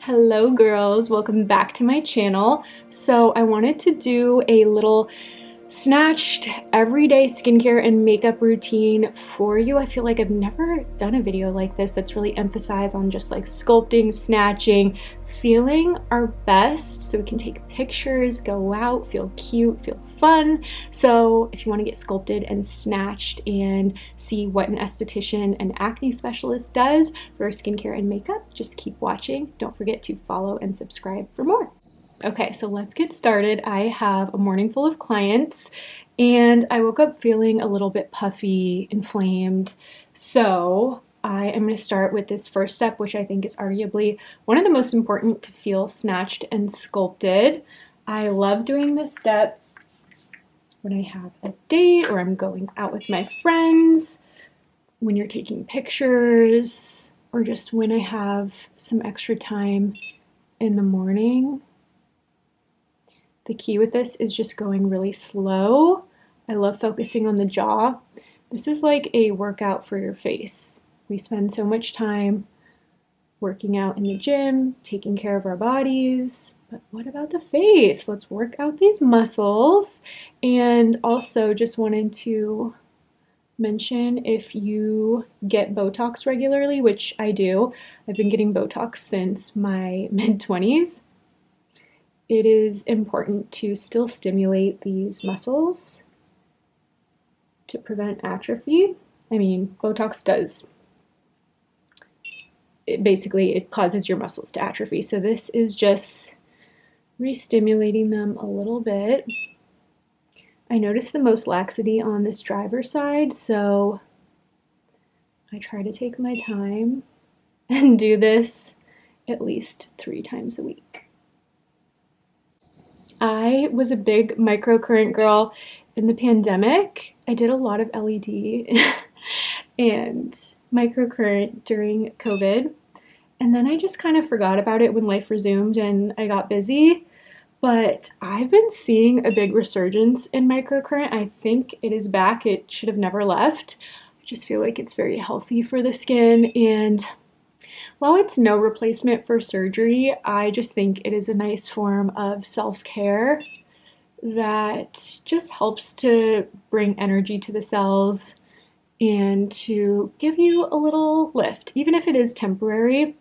Hello girls, welcome back to my channel. So I wanted to do a little snatched everyday skincare and makeup routine for you. I feel like I've never done a video like this that's really emphasized on just like sculpting, snatching, feeling our best so we can take pictures, go out, feel cute, feel fun. So if you want to get sculpted and snatched and see what an esthetician and acne specialist does for skincare and makeup, just keep watching. Don't forget to follow and subscribe for more. Okay, so let's get started. I have a morning full of clients and I woke up feeling a little bit puffy, inflamed. So I am going to start with this first step, which I think is arguably one of the most important to feel snatched and sculpted. I love doing this step when I have a date or I'm going out with my friends, when you're taking pictures, or just when I have some extra time in the morning. The key with this is just going really slow. I love focusing on the jaw. This is like a workout for your face. We spend so much time working out in the gym, taking care of our bodies, but what about the face? Let's work out these muscles. And also just wanted to mention, if you get Botox regularly, which I do, I've been getting Botox since my mid-20s. It is important to still stimulate these muscles to prevent atrophy. I mean, Botox does, it causes your muscles to atrophy. So this is just re-stimulating them a little bit. I notice the most laxity on this driver's side, so I try to take my time and do this at least 3 times a week. I was a big microcurrent girl in the pandemic. I did a lot of LED and microcurrent during COVID. And then I just kind of forgot about it when life resumed and I got busy. But I've been seeing a big resurgence in microcurrent. I think it is back. It should have never left. I just feel like it's very healthy for the skin. And while it's no replacement for surgery, I just think it is a nice form of self-care that just helps to bring energy to the cells and to give you a little lift. Even if it is temporary,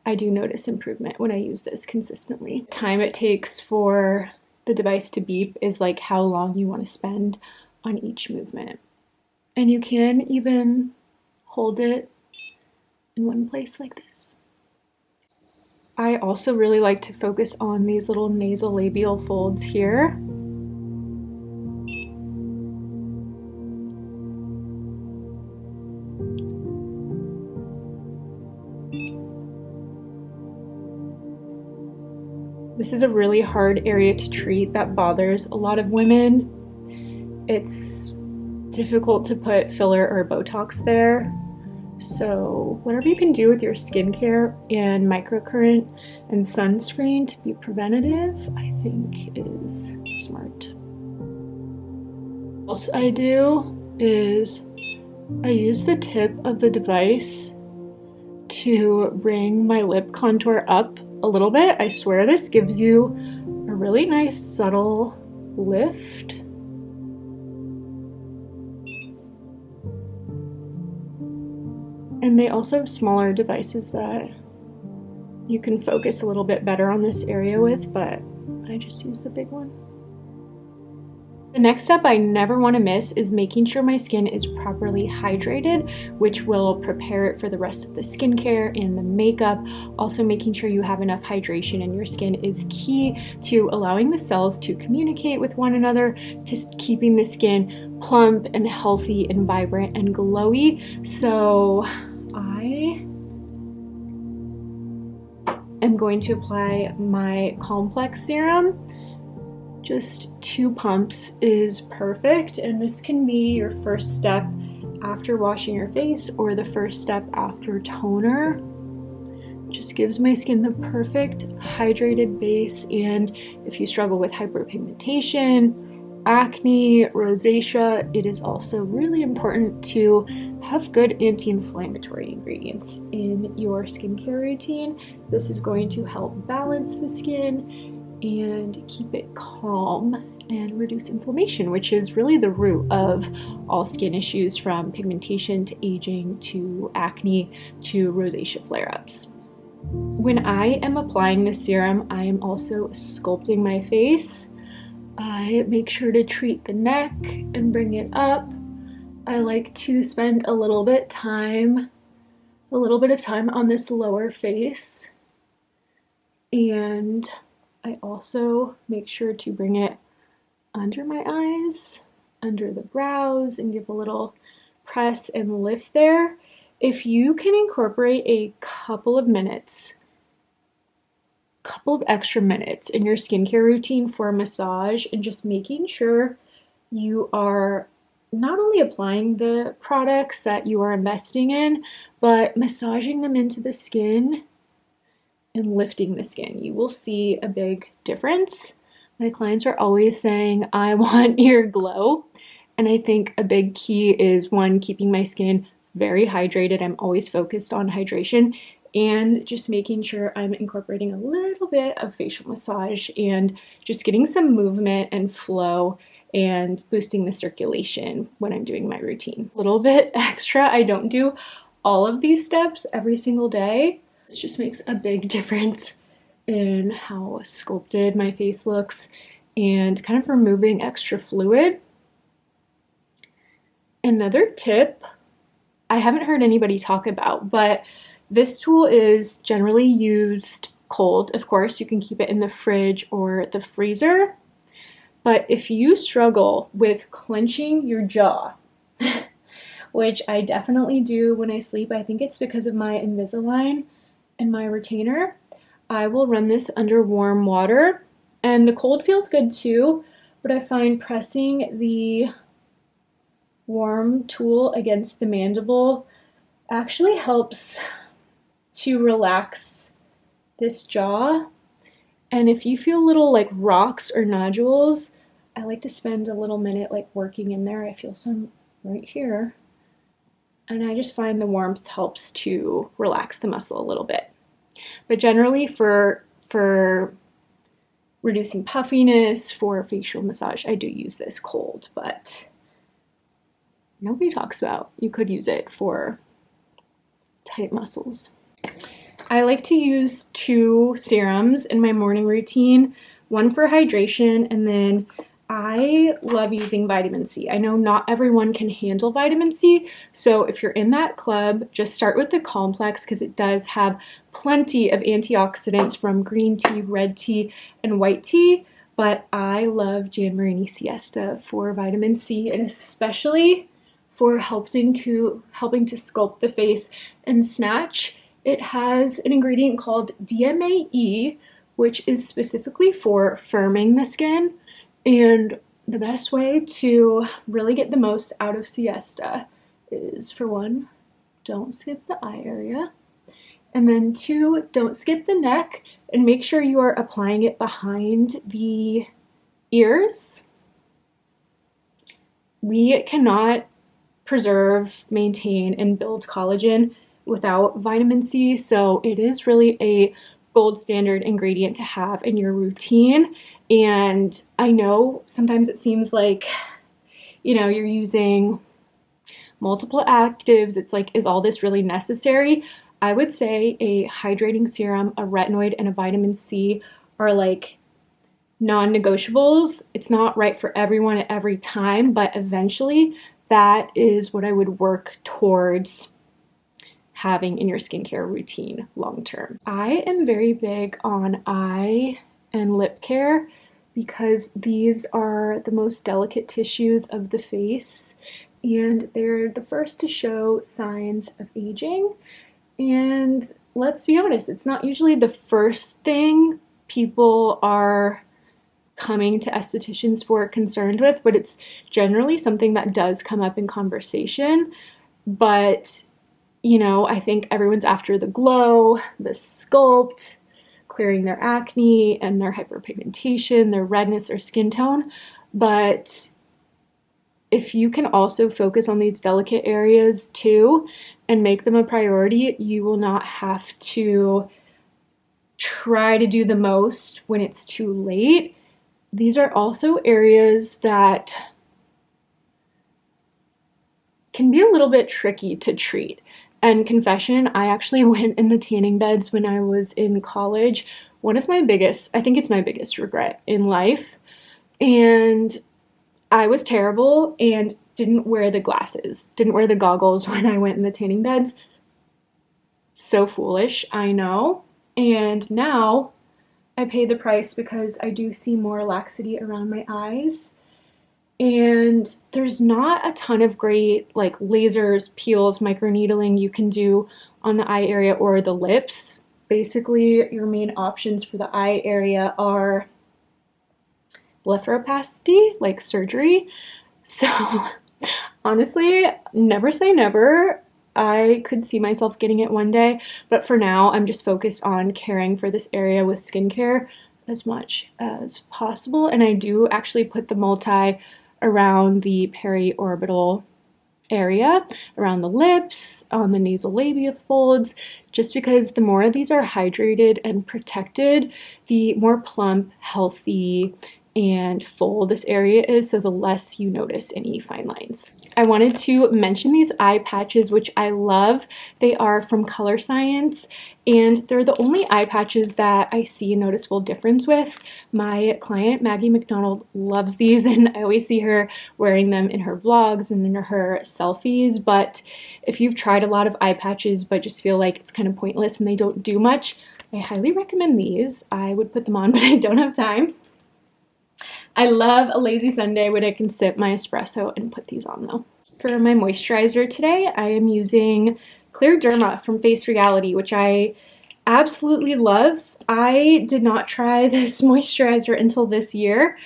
I do notice improvement when I use this consistently. Time it takes for the device to beep is like how long you want to spend on each movement. And you can even hold it in one place like this. I also really like to focus on these little nasolabial folds here. This is a really hard area to treat that bothers a lot of women. It's difficult to put filler or Botox there. So whatever you can do with your skincare and microcurrent and sunscreen to be preventative, I think is smart. What else I do is I use the tip of the device to bring my lip contour up a little bit. I swear this gives you a really nice subtle lift. And they also have smaller devices that you can focus a little bit better on this area with, but I just use the big one. The next step I never want to miss is making sure my skin is properly hydrated, which will prepare it for the rest of the skincare and the makeup. Also, making sure you have enough hydration in your skin is key to allowing the cells to communicate with one another, to keeping the skin plump and healthy and vibrant and glowy. So I am going to apply my complex serum. Just 2 pumps is perfect, and this can be your first step after washing your face or the first step after toner. Just gives my skin the perfect hydrated base, and if you struggle with hyperpigmentation acne, rosacea, it is also really important to have good anti-inflammatory ingredients in your skincare routine. This is going to help balance the skin and keep it calm and reduce inflammation, which is really the root of all skin issues, from pigmentation to aging to acne to rosacea flare-ups. When I am applying this serum, I am also sculpting my face. I make sure to treat the neck and bring it up. I like to spend a little bit of time on this lower face, and I also make sure to bring it under my eyes, under the brows, and give a little press and lift there. If you can incorporate a couple of extra minutes in your skincare routine for a massage, and just making sure you are not only applying the products that you are investing in, but massaging them into the skin and lifting the skin, you will see a big difference. My clients are always saying, I want your glow. And I think a big key is, one, keeping my skin very hydrated. I'm always focused on hydration, and just making sure I'm incorporating a little bit of facial massage and just getting some movement and flow and boosting the circulation when I'm doing my routine. A little bit extra. I don't do all of these steps every single day. This just makes a big difference in how sculpted my face looks and kind of removing extra fluid. Another tip I haven't heard anybody talk about, but this tool is generally used cold. Of course, you can keep it in the fridge or the freezer. But if you struggle with clenching your jaw, which I definitely do when I sleep, I think it's because of my Invisalign and my retainer, I will run this under warm water. And the cold feels good too, but I find pressing the warm tool against the mandible actually helps to relax this jaw. And if you feel little like rocks or nodules, I like to spend a little minute like working in there. I feel some right here, and I just find the warmth helps to relax the muscle a little bit. But generally for reducing puffiness, for facial massage, I do use this cold, but nobody talks about you could use it for tight muscles. I like to use 2 serums in my morning routine, one for hydration, and then I love using vitamin C. I know not everyone can handle vitamin C, so if you're in that club, just start with the complex because it does have plenty of antioxidants from green tea, red tea, and white tea. But I love Jan Marini Siesta for vitamin C, and especially for helping to sculpt the face. And Snatch, it has an ingredient called DMAE, which is specifically for firming the skin. And the best way to really get the most out of Siesta is, for one, don't skip the eye area. And then 2, don't skip the neck, and make sure you are applying it behind the ears. We cannot preserve, maintain, and build collagen without vitamin C, so it is really a gold standard ingredient to have in your routine. And I know sometimes it seems like, you're using multiple actives. It's like, is all this really necessary? I would say a hydrating serum, a retinoid, and a vitamin C are like non-negotiables. It's not right for everyone at every time, but eventually that is what I would work towards having in your skincare routine long term. I am very big on eye and lip care because these are the most delicate tissues of the face, and they're the first to show signs of aging. And let's be honest, it's not usually the first thing people are coming to estheticians for concerned with, but it's generally something that does come up in conversation. But I think everyone's after the glow, the sculpt, clearing their acne and their hyperpigmentation, their redness, their skin tone. but if you can also focus on these delicate areas too and make them a priority, you will not have to try to do the most when it's too late. These are also areas that can be a little bit tricky to treat. And confession, I actually went in the tanning beds when I was in college. One of my biggest, I think it's my biggest regret in life. And I was terrible and didn't wear the glasses, didn't wear the goggles when I went in the tanning beds. So foolish, I know. And now I pay the price because I do see more laxity around my eyes. And there's not a ton of great like lasers, peels, microneedling you can do on the eye area or the lips. Basically, your main options for the eye area are blepharoplasty, like surgery. So honestly, never say never. I could see myself getting it one day, but for now, I'm just focused on caring for this area with skincare as much as possible. And I do actually put the multi around the periorbital area, around the lips, on the nasal labia folds, just because the more these are hydrated and protected, the more plump, healthy, and full this area is, so the less you notice any fine lines. I wanted to mention these eye patches, which I love. They are from Color Science, and they're the only eye patches that I see a noticeable difference with. My client, Maggie McDonald, loves these, and I always see her wearing them in her vlogs and in her selfies. But if you've tried a lot of eye patches but just feel like it's kind of pointless and they don't do much, I highly recommend these. I would put them on, but I don't have time. I love a lazy Sunday when I can sip my espresso and put these on though. For my moisturizer today, I am using Clear Derma from Face Reality, which I absolutely love. I did not try this moisturizer until this year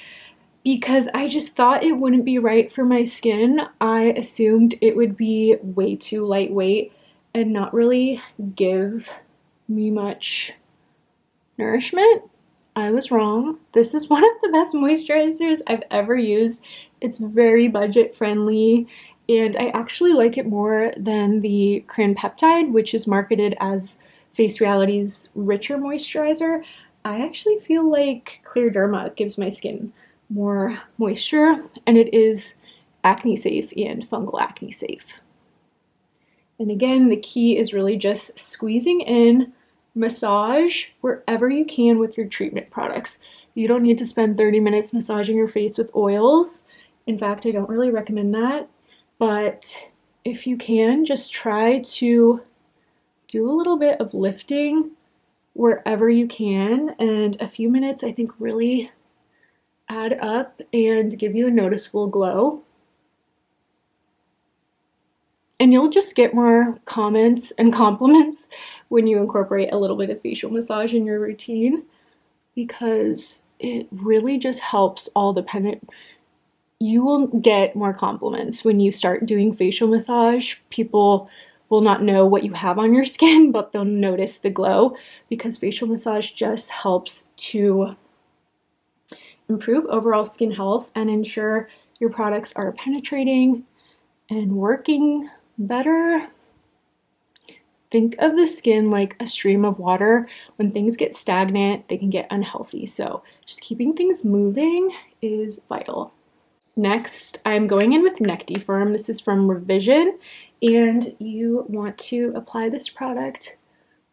because I just thought it wouldn't be right for my skin. I assumed it would be way too lightweight and not really give me much nourishment. I was wrong. This is one of the best moisturizers I've ever used. It's very budget friendly, and I actually like it more than the Cran Peptide, which is marketed as Face Reality's richer moisturizer. I actually feel like Clear Derma gives my skin more moisture, and it is acne safe and fungal acne safe. And again, the key is really just squeezing in, massage wherever you can with your treatment products. You don't need to spend 30 minutes massaging your face with oils. In fact, I don't really recommend that. But if you can, just try to do a little bit of lifting wherever you can. And a few minutes, I think, really add up and give you a noticeable glow. And you'll just get more comments and compliments when you incorporate a little bit of facial massage in your routine, because it really just helps all the you will get more compliments when you start doing facial massage. People will not know what you have on your skin, but they'll notice the glow, because facial massage just helps to improve overall skin health and ensure your products are penetrating and working better. Think of the skin like a stream of water. When things get stagnant, they can get unhealthy. So just keeping things moving is vital. Next, I'm going in with Necti Firm. This is from Revision, and you want to apply this product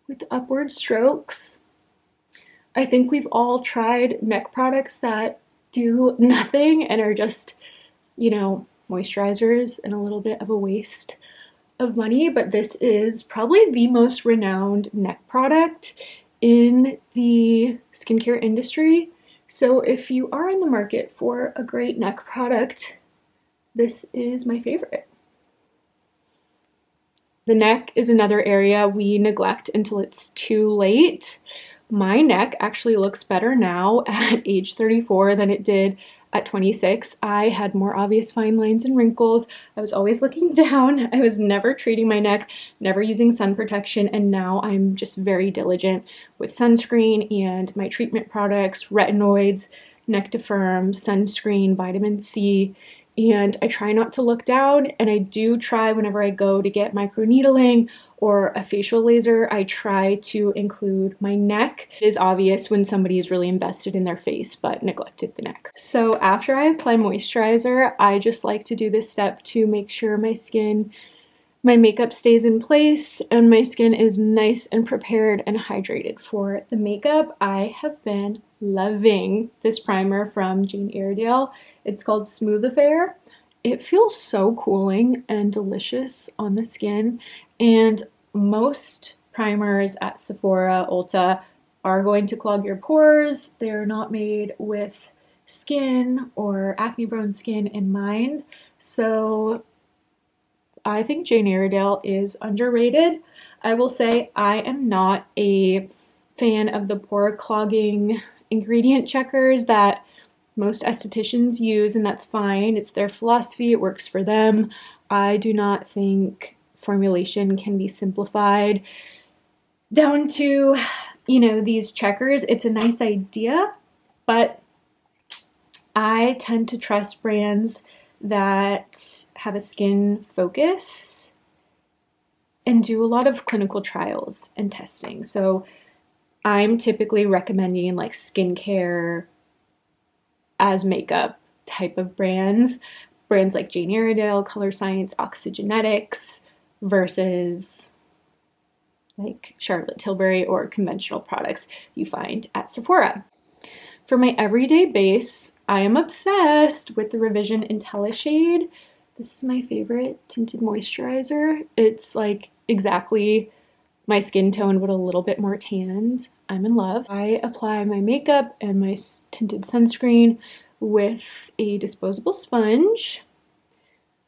with upward strokes. I think we've all tried neck products that do nothing and are just, moisturizers and a little bit of a waste of money, but this is probably the most renowned neck product in the skincare industry. So if you are in the market for a great neck product, this is my favorite. The neck is another area we neglect until it's too late. My neck actually looks better now at age 34 than it did at 26. I had more obvious fine lines and wrinkles. I was always looking down. I was never treating my neck, never using sun protection, and now I'm just very diligent with sunscreen and my treatment products, retinoids, neck to firm, sunscreen, vitamin C, and I try not to look down, and I do try whenever I go to get microneedling or a facial laser, I try to include my neck. It is obvious when somebody is really invested in their face but neglected the neck. So after I apply moisturizer, I just like to do this step to make sure my makeup stays in place and my skin is nice and prepared and hydrated for the makeup. I have been loving this primer from Jane Iredale. It's called Smooth Affair. It feels so cooling and delicious on the skin, and most primers at Sephora, Ulta are going to clog your pores. They're not made with skin or acne-prone skin in mind, so I think Jane Iredale is underrated. I will say I am not a fan of the pore clogging ingredient checkers that most estheticians use, and that's fine. It's their philosophy, it works for them. I do not think formulation can be simplified down to, these checkers. It's a nice idea, but I tend to trust brands that have a skin focus and do a lot of clinical trials and testing. So I'm typically recommending like skincare as makeup type of brands like Jane Iredale, Color Science, Oxygenetics versus like Charlotte Tilbury or conventional products you find at Sephora. For my everyday base, I am obsessed with the Revision IntelliShade. This is my favorite tinted moisturizer. It's like exactly my skin tone, but a little bit more tanned. I'm in love. I apply my makeup and my tinted sunscreen with a disposable sponge.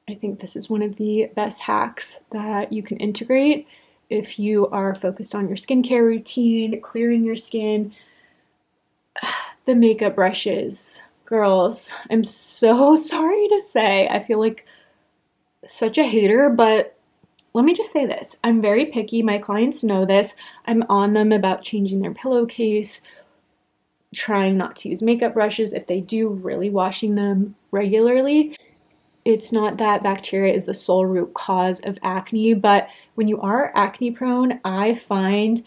I think this is one of the best hacks that you can integrate if you are focused on your skincare routine, clearing your skin. The makeup brushes, girls, I'm so sorry to say, I feel like such a hater, but let me just say this. I'm very picky. My clients know this. I'm on them about changing their pillowcase, trying not to use makeup brushes. If they do, really washing them regularly. It's not that bacteria is the sole root cause of acne, but when you are acne prone, I find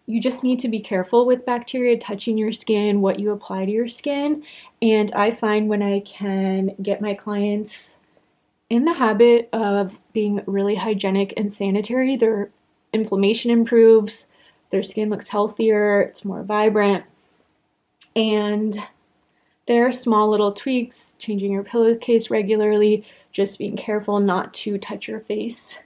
you just need to be careful with bacteria touching your skin, what you apply to your skin. And I find when I can get my clients in the habit of being really hygienic and sanitary, their inflammation improves, their skin looks healthier, it's more vibrant. And there are small little tweaks, changing your pillowcase regularly, just being careful not to touch your face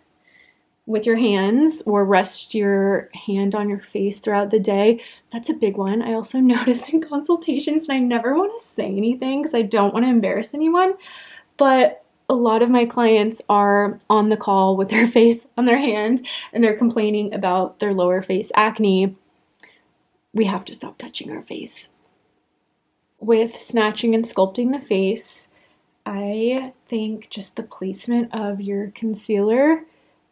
with your hands or rest your hand on your face throughout the day. That's a big one. I also notice in consultations, and I never want to say anything because I don't want to embarrass anyone, but a lot of my clients are on the call with their face on their hand and they're complaining about their lower face acne. We have to stop touching our face. With snatching and sculpting the face, I think just the placement of your concealer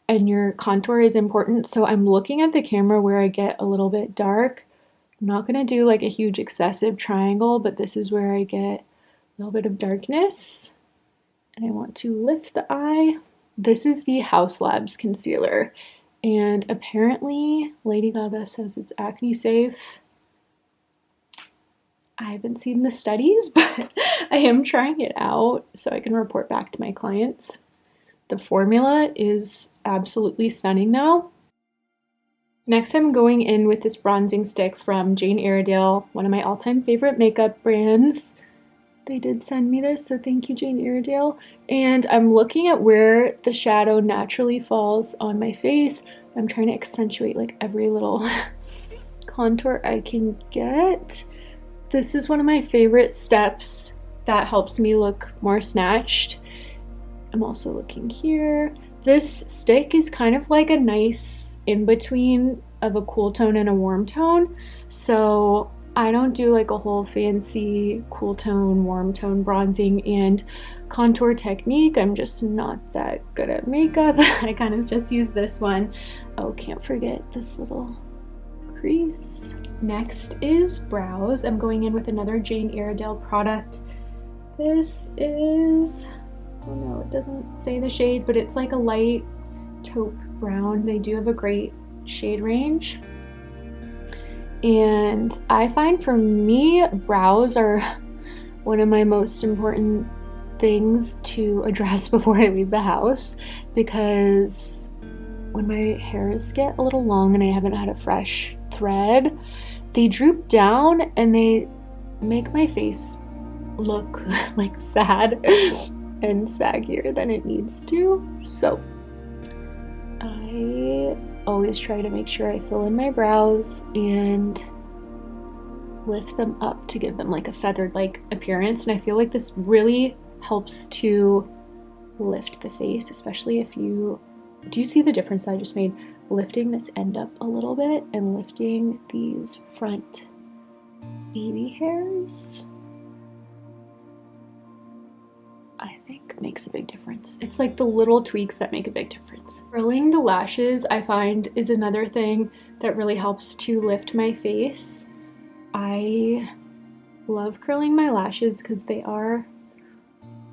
and your contour is important. So I'm looking at the camera where I get a little bit dark. I'm not going to do like a huge excessive triangle, but this is where I get a little bit of darkness. And I want to lift the eye. This is the House Labs concealer. And apparently Lady Gaga says it's acne safe. I haven't seen the studies, but I am trying it out so I can report back to my clients. The formula is absolutely stunning though. Next, I'm going in with this bronzing stick from Jane Iredale, one of my all-time favorite makeup brands. They did send me this, so thank you, Jane Iredale. And I'm looking at where the shadow naturally falls on my face. I'm trying to accentuate like every little contour I can get. This is one of my favorite steps that helps me look more snatched. I'm also looking here. This stick is kind of like a nice in-between of a cool tone and a warm tone. So I don't do like a whole fancy cool tone, warm tone bronzing and contour technique. I'm just not that good at makeup. I kind of just use this one. Oh, can't forget this little crease. Next is brows. I'm going in with another Jane Iredale product. This is, oh no, it doesn't say the shade, but it's like a light taupe brown. They do have a great shade range. And I find for me, brows are one of my most important things to address before I leave the house, because when my hairs get a little long and I haven't had a fresh thread, they droop down and they make my face look like sad and saggier than it needs to. So I always try to make sure I fill in my brows and lift them up to give them like a feathered like appearance, and I feel like this really helps to lift the face, especially if you do you see the difference that I just made, lifting this end up a little bit and lifting these front baby hairs, I think makes a big difference. It's like the little tweaks that make a big difference. Curling the lashes, I find, is another thing that really helps to lift my face. I love curling my lashes because they are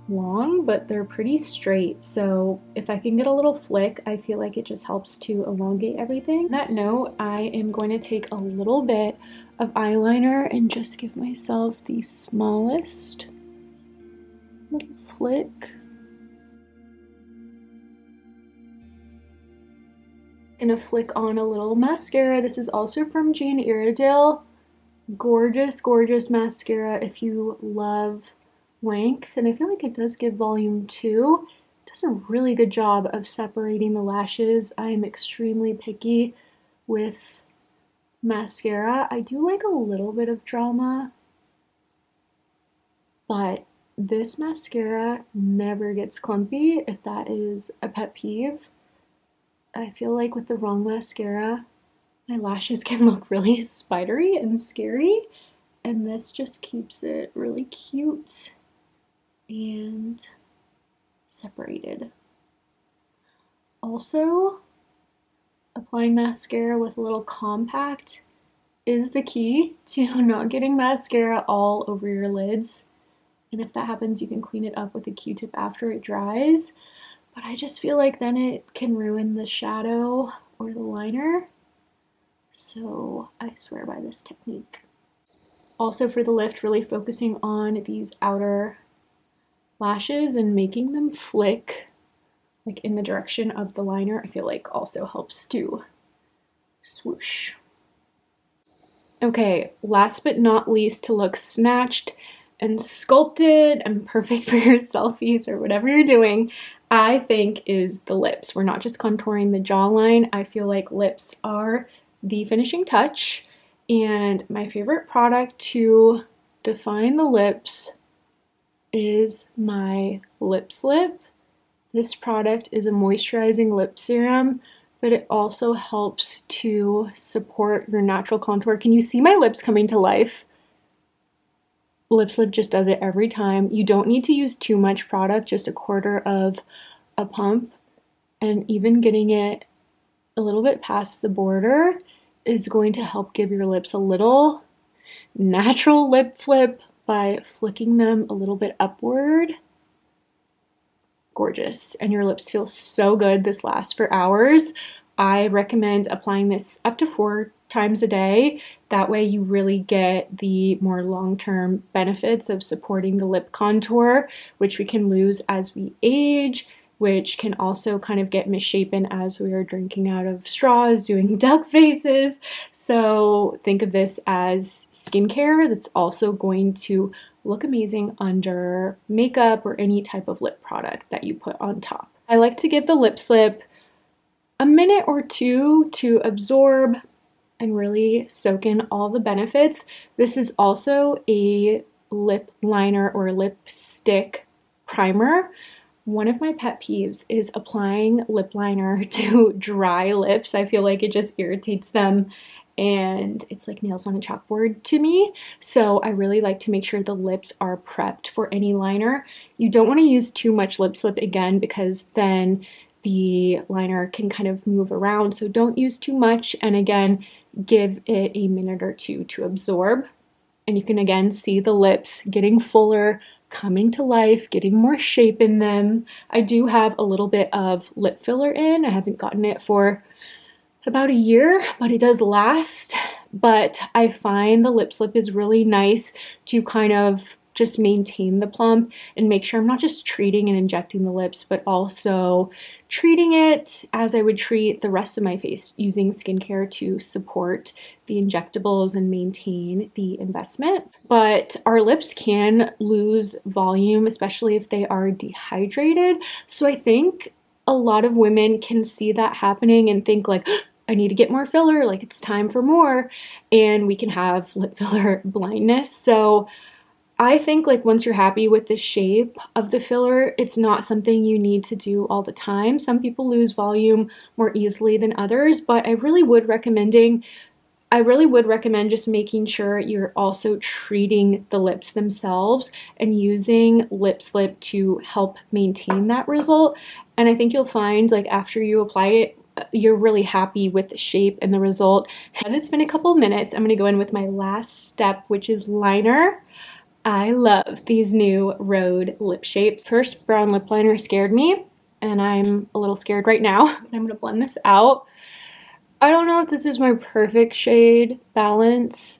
long, but they're pretty straight. So if I can get a little flick, I feel like it just helps to elongate everything. On that note, I am going to take a little bit of eyeliner and just give myself the smallest little flick. Gonna flick on a little mascara. This is also from Jane Iredale. Gorgeous, gorgeous mascara if you love length, and I feel like it does give volume too. It does a really good job of separating the lashes. I am extremely picky with mascara. I do like a little bit of drama, but this mascara never gets clumpy, if that is a pet peeve. I feel like with the wrong mascara, my lashes can look really spidery and scary, and this just keeps it really cute and separated. Also, applying mascara with a little compact is the key to not getting mascara all over your lids. And if that happens, you can clean it up with a Q-tip after it dries. But I just feel like then it can ruin the shadow or the liner. So I swear by this technique. Also for the lift, really focusing on these outer lashes and making them flick like in the direction of the liner, I feel like also helps to swoosh. Okay, last but not least, to look snatched and sculpted and perfect for your selfies or whatever you're doing, I think is the lips. We're not just contouring the jawline. I feel like lips are the finishing touch, and my favorite product to define the lips is my lip slip. This product is a moisturizing lip serum, but it also helps to support your natural contour. Can you see my lips coming to life? Lip slip just does it every time. You don't need to use too much product, just a quarter of a pump, and even getting it a little bit past the border is going to help give your lips a little natural lip flip by flicking them a little bit upward. Gorgeous. And your lips feel so good. This lasts for hours. I recommend applying this up to 4 times a day. That way you really get the more long-term benefits of supporting the lip contour, which we can lose as we age, which can also kind of get misshapen as we are drinking out of straws, doing duck faces. So think of this as skincare that's also going to look amazing under makeup or any type of lip product that you put on top. I like to give the lip slip a minute or two to absorb and really soak in all the benefits. This is also a lip liner or lipstick primer. One of my pet peeves is applying lip liner to dry lips. I feel like it just irritates them and it's like nails on a chalkboard to me. So I really like to make sure the lips are prepped for any liner. You don't want to use too much lip slip again, because then the liner can kind of move around. So don't use too much. And again, give it a minute or two to absorb. And you can again see the lips getting fuller, coming to life, getting more shape in them. I do have a little bit of lip filler in. I haven't gotten it for about a year, but it does last. But I find the lip slip is really nice to kind of just maintain the plump and make sure I'm not just treating and injecting the lips, but also treating it as I would treat the rest of my face, using skincare to support the injectables and maintain the investment. But our lips can lose volume, especially if they are dehydrated. So I think a lot of women can see that happening and think like, I need to get more filler, like it's time for more, and we can have lip filler blindness. So I think like once you're happy with the shape of the filler, it's not something you need to do all the time. Some people lose volume more easily than others, but I really would recommend just making sure you're also treating the lips themselves and using lip slip to help maintain that result. And I think you'll find like after you apply it, you're really happy with the shape and the result. And it's been a couple of minutes. I'm going to go in with my last step, which is liner. I love these new Rhode lip shapes. First brown lip liner scared me, and I'm a little scared right now, but I'm gonna blend this out. I don't know if this is my perfect shade balance,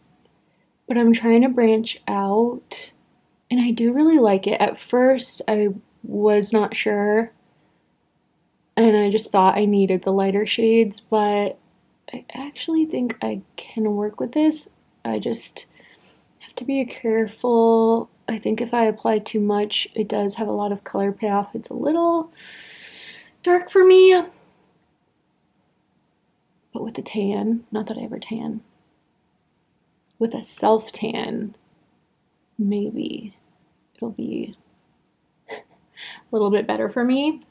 but I'm trying to branch out, and I do really like it. At first, I was not sure, and I just thought I needed the lighter shades, but I actually think I can work with this. I just have to be careful. I think if I apply too much, it does have a lot of color payoff. It's a little dark for me, but with a tan, not that I ever tan, with a self tan, maybe it'll be a little bit better for me.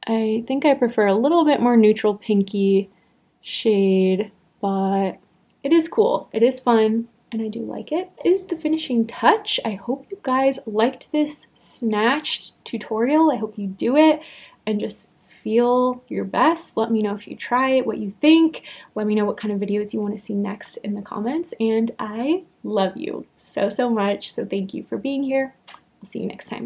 I think I prefer a little bit more neutral pinky shade, but it is cool, it is fun, and I do like it. It is the finishing touch. I hope you guys liked this snatched tutorial. I hope you do it and just feel your best. Let me know if you try it, what you think. Let me know what kind of videos you want to see next in the comments. And I love you so, so much. So thank you for being here. I'll see you next time.